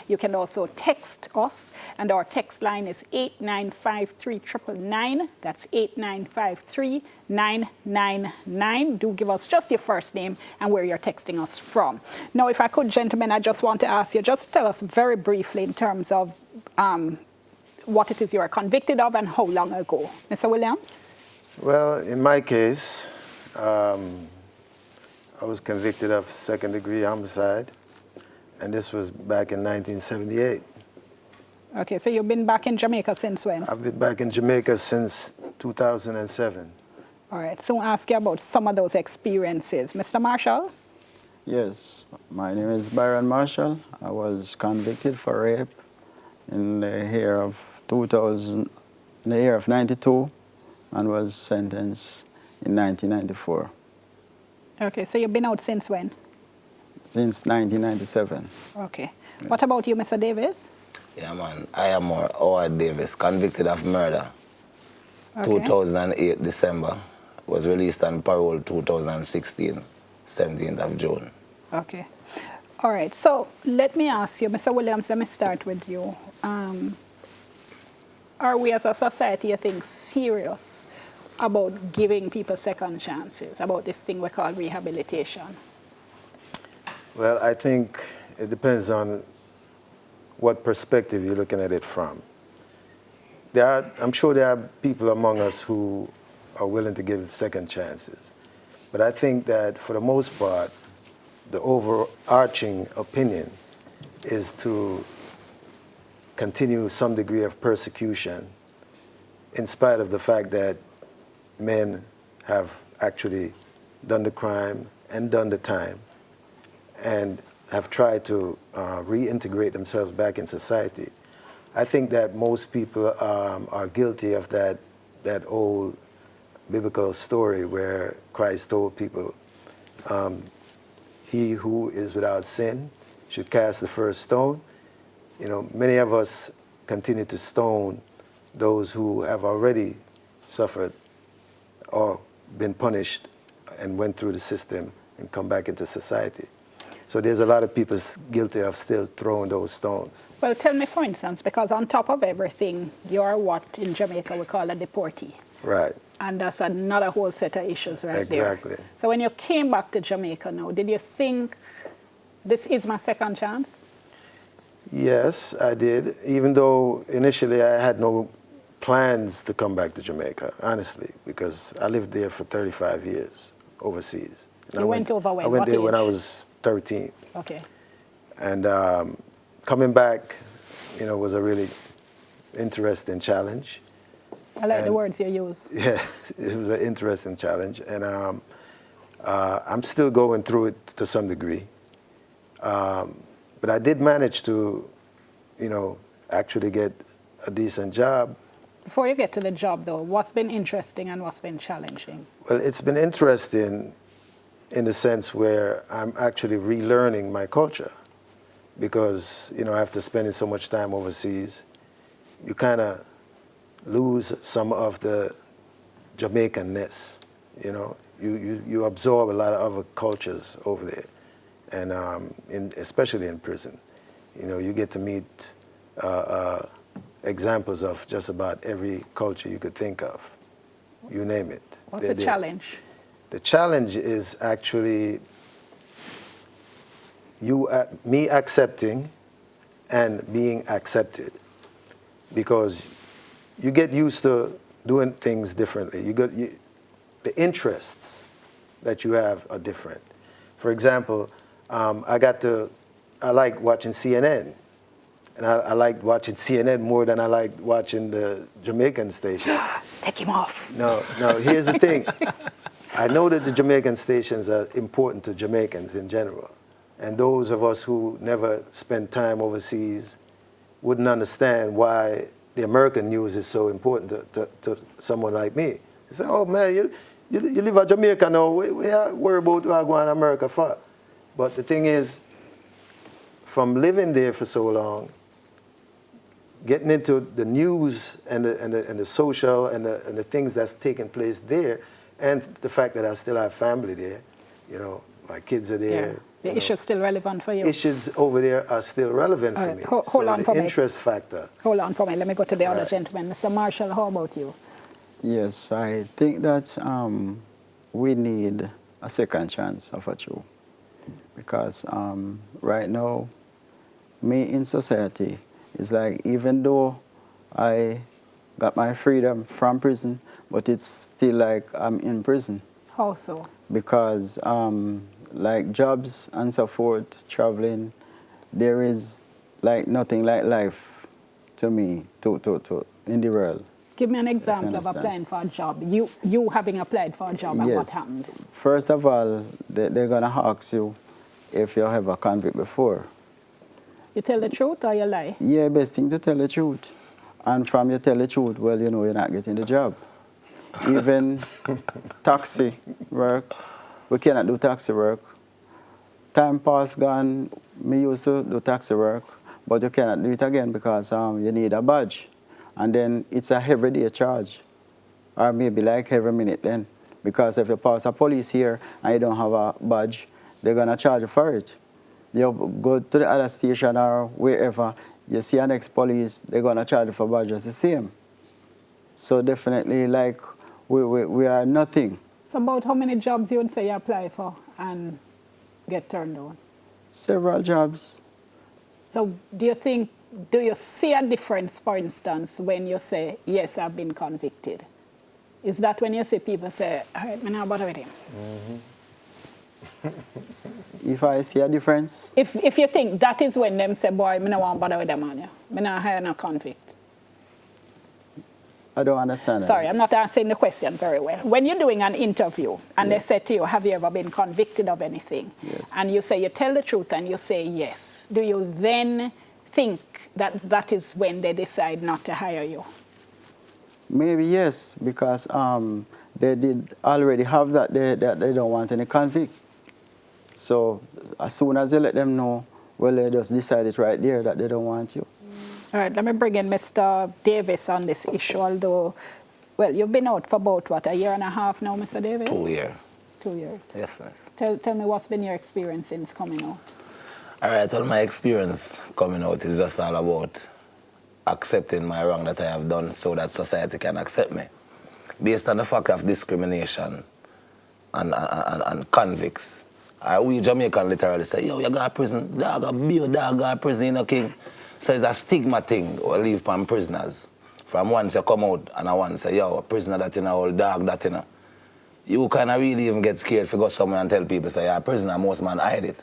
You can also text us, and our text line is 8953999. That's 8953999. Do give us just your first name and where you're texting us from. Now, if I could, gentlemen, I just want to ask you, just tell us very briefly in terms of what it is you are convicted of and how long ago. Mr. Williams? Well, in my case, I was convicted of second-degree homicide, and this was back in 1978. Okay, so you've been back in Jamaica since when? I've been back in Jamaica since 2007. All right, so I'll ask you about some of those experiences. Mr. Marshall? Yes, my name is Byron Marshall. I was convicted for rape in the year of 92, and was sentenced in 1994. Okay, so you've been out since when? Since 1997. Okay. Yeah. What about you, Mr. Davis? Yeah, man. I am Howard Davis, convicted of murder. Okay. 2008, December. Was released on parole 2016, 17th of June. Okay. All right. So let me ask you, Mr. Williams, let me start with you. Are we as a society, I think, serious about giving people second chances, about this thing we call rehabilitation? Well, I think it depends on what perspective you're looking at it from. I'm sure there are people among us who are willing to give second chances. But I think that for the most part, the overarching opinion is to continue some degree of persecution in spite of the fact that men have actually done the crime and done the time and have tried to reintegrate themselves back in society. I think that most people are guilty of that old biblical story where Christ told people, he who is without sin should cast the first stone. You know, many of us continue to stone those who have already suffered or been punished and went through the system and come back into society. So there's a lot of people guilty of still throwing those stones. Well, tell me, for instance, because on top of everything, you're what in Jamaica we call a deportee. Right. And that's another whole set of issues right there. Exactly. So when you came back to Jamaica now, did you think this is my second chance? Yes, I did, even though initially I had no plans to come back to Jamaica, honestly, because I lived there for 35 years overseas. And you went over when? I went there when I was 13. Okay. And coming back, you know, was a really interesting challenge. I like the words you use. Yeah, it was an interesting challenge. And I'm still going through it to some degree. But I did manage to, you know, actually get a decent job. Before you get to the job, though, what's been interesting and what's been challenging? Well, it's been interesting in the sense where I'm actually relearning my culture because, you know, after spending so much time overseas, you kind of lose some of the Jamaican-ness, you know. You absorb a lot of other cultures over there. And especially in prison, you know, you get to meet examples of just about every culture you could think of. You name it. What's the challenge? The challenge is actually me accepting and being accepted, because you get used to doing things differently. The interests that you have are different. For example, I like watching CNN. And I like watching CNN more than I like watching the Jamaican station. Take him off. No, here's the thing. I know that the Jamaican stations are important to Jamaicans in general. And those of us who never spent time overseas wouldn't understand why the American news is so important to someone like me. They say, oh man, you live in Jamaica now, we are worried about what going to America for. But the thing is, from living there for so long, getting into the news and the social and the things that's taking place there, and the fact that I still have family there, you know, my kids are there. Yeah. The issue is still relevant for you? Issues over there are still relevant for me. Hold on for the me. interest factor. Hold on for me. Let me go to the other gentleman. Mr. Marshall, how about you? Yes, I think that we need a second chance of a truth. Because right now, me in society is like, even though I got my freedom from prison, but it's still like I'm in prison. How so? Because like jobs and so forth, traveling, there is like nothing like life to me in the world. Give me an example of applying for a job. You having applied for a job, and what happened? First of all, they're going to ask you if you have a convict before. You tell the truth or you lie? Yeah, best thing to tell the truth. And from you tell the truth, well, you know you're not getting the job. Even taxi work, we cannot do taxi work. Time past gone, me used to do taxi work, but you cannot do it again because you need a badge. And then it's a everyday charge, or maybe like every minute then. Because if you pass a police here and you don't have a badge, they're going to charge you for it. You go to the other station or wherever, you see an ex-police, they're going to charge you for badges the same. So definitely, like, we are nothing. So about how many jobs you would say you apply for and get turned down? Several jobs. So do you see a difference, for instance, when you say, yes, I've been convicted? Is that when you see people say, all right, I'm not bother with him? If I see a difference? If you think that is when them say, boy, I don't want to bother with them on you. I don't hire no convict. I don't understand. Sorry, I'm not answering the question very well. When you're doing an interview and they say to you, have you ever been convicted of anything? Yes. And you say, you tell the truth and you say yes. Do you then think that that is when they decide not to hire you? Maybe yes, because they did already have that they don't want any convict. So as soon as you let them know, well, they just decide it right there that they don't want you. All right, let me bring in Mr. Davis on this issue, although, well, you've been out for about, what, a year and a half now, Mr. Davis? 2 years. 2 years. Yes, sir. Tell me what's been your experience since coming out? All right, well, my experience coming out is just all about accepting my wrong that I have done so that society can accept me. Based on the fact of discrimination and convicts, we Jamaican literally say, yo, you got prison, dog, be your dog, got prison, you know, king. So it's a stigma thing we leave from prisoners. From once you come out and I once say, yo, a prisoner that you know, old dog that you know. You kind of really even get scared if you go somewhere and tell people, say, yeah, a prisoner, most man hide it.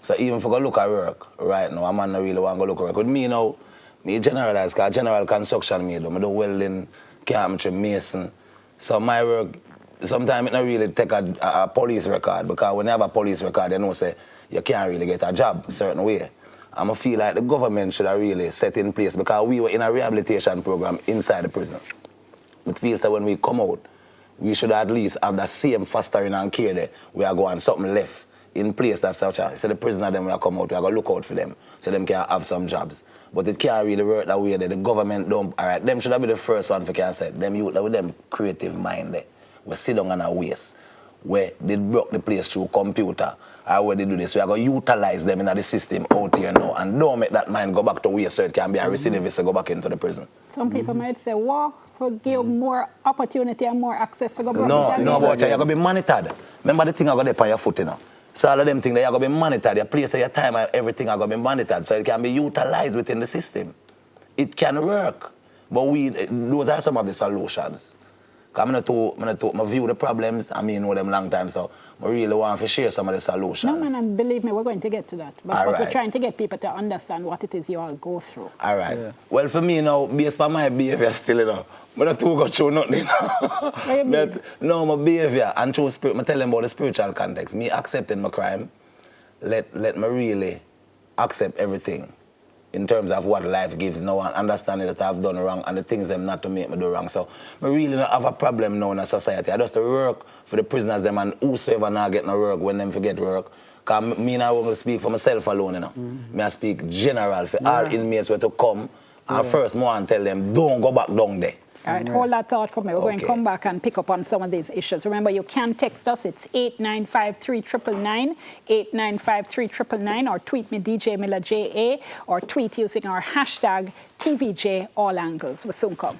So even if you go look at work right now, a man don't really want to go look at work. With me now, me generalize, because general construction me do. I do welding, carpentry, mason. So my work, sometimes it don't really take a police record, because when you have a police record, they know say you can't really get a job a certain way. And I feel like the government should have really set in place, because we were in a rehabilitation program inside the prison. It feels that when we come out, we should at least have the same fostering and care there. We are going something left in place that's such a, so the prisoner them will come out, we are going to look out for them, so them can have some jobs. But it can't really work that way that the government don't, all right, them should have been the first one for can say, them youth with them creative mind there, we sit down on a waste, where they broke the place through computer, or where they do this, we are going to utilize them in the system out here now, and don't make that mind go back to waste so it can be a recidivist to go back into the prison. Some people might say, well, for give more opportunity and more access for go back. No, but you're going to be monitored. Remember the thing I got there on your foot, you know. So all of them things, you're going to be monitored. Your place, your time, everything are going to be monitored. So it can be utilized within the system. It can work. But those are some of the solutions. Because I view the problems, I mean, know them long time, so I really want to share some of the solutions. No, man, and believe me, we're going to get to that. But we're trying to get people to understand what it is you all go through. All right. Yeah. Well, for me now, based on my behavior still, you know, I don't go through nothing. No, my behavior and through spirit, I tell them about the spiritual context. Me accepting my crime, let me really accept everything in terms of what life gives now and understanding that I've done wrong and the things them not to make me do wrong. So I really don't have a problem now in a society. I just work for the prisoners them and whosoever not get no work when them forget work. Because me not want to speak for myself alone, you know. Me I speak general for all inmates where to come And first, more and tell them, don't go back down there. All right, hold that thought for me. We're going to Okay. come back and pick up on some of these issues. Remember, you can text us. It's 8953999, 8953999, or tweet me, DJ Miller JA, or tweet using our hashtag TVJ All Angles. We'll soon come.